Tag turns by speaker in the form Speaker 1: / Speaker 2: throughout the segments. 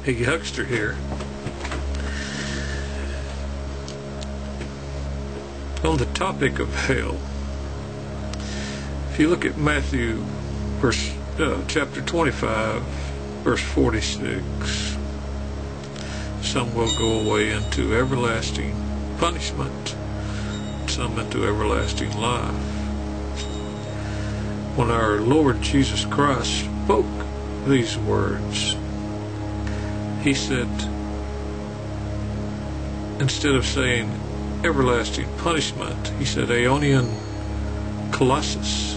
Speaker 1: a youngster here. On the topic of hell, if you look at Matthew chapter 25, verse 46, some will go away into everlasting punishment, some into everlasting life. When our Lord Jesus Christ spoke these words, he said, instead of saying everlasting punishment, he said aeonian kolasis.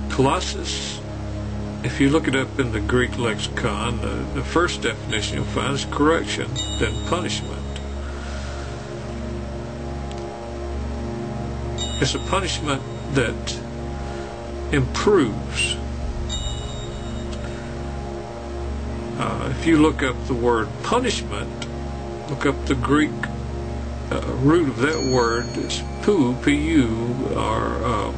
Speaker 1: Kolasis, if you look it up in the Greek lexicon, the first definition you'll find is correction, then punishment. It's a punishment that improves. If you look up the word punishment, look up the Greek root of that word, it's pu, P-U, or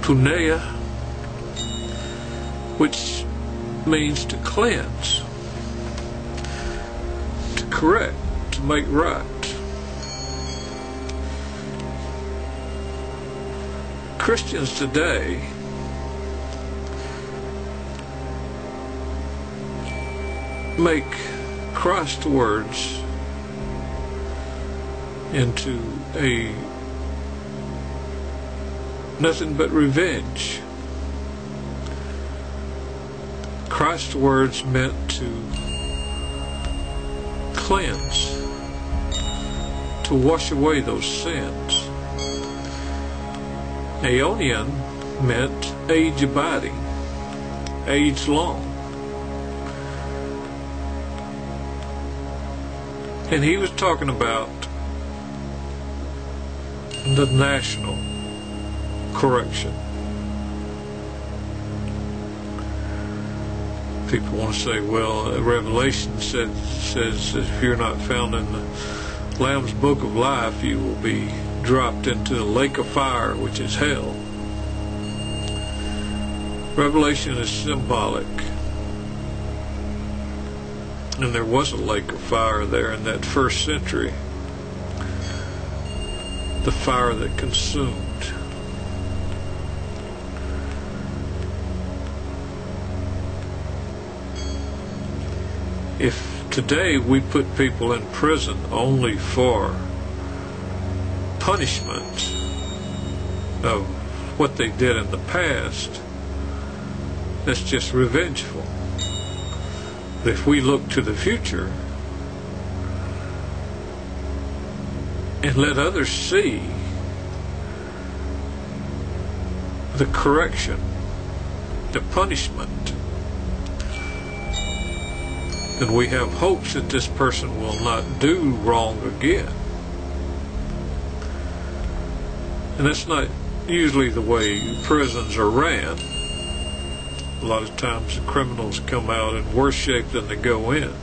Speaker 1: puneia, which means to cleanse, to correct, to make right. Christians today make Christ's words into nothing but revenge. Christ's words meant to cleanse, to wash away those sins. Aeonian meant age abiding, age long. And he was talking about the national correction. People want to say, well, Revelation says if you're not found in the Lamb's Book of Life, you will be dropped into the lake of fire, which is hell. Revelation is symbolic. And there was a lake of fire there in that first century. The fire that consumed. If today we put people in prison only for punishment of what they did in the past, that's just revengeful. If we look to the future and let others see the correction, the punishment, then we have hopes that this person will not do wrong again. And that's not usually the way prisons are ran. A lot of times the criminals come out in worse shape than they go in.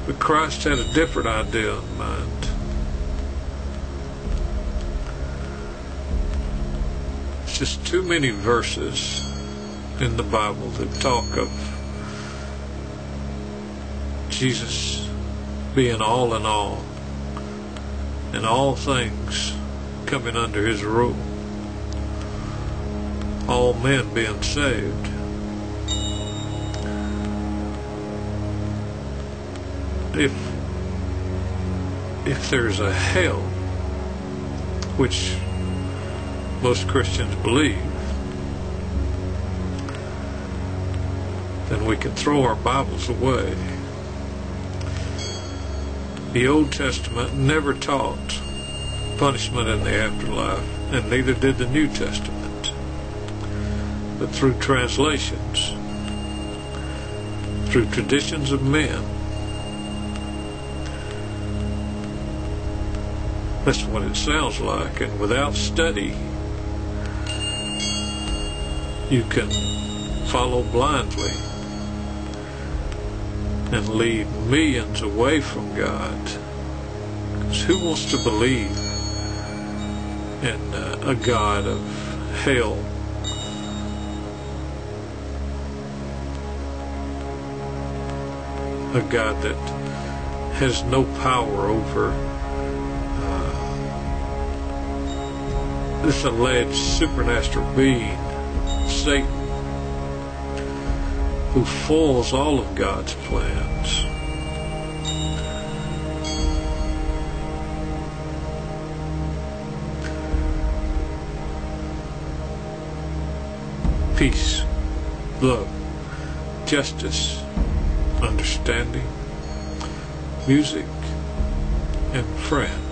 Speaker 1: But Christ had a different idea in mind. It's just too many verses in the Bible that talk of Jesus being all in all, and all things coming under his rule, all men being saved. If there's a hell, which most Christians believe, then we can throw our Bibles away. The Old Testament never taught punishment in the afterlife, and neither did the New Testament. But through translations, through traditions of men, that's what it sounds like. And without study, you can follow blindly and lead millions away from God. Because who wants to believe in a God of hell? A God that has no power over this alleged supernatural being, Satan, who foils all of God's plans. Peace, love, justice, understanding, music, and friends.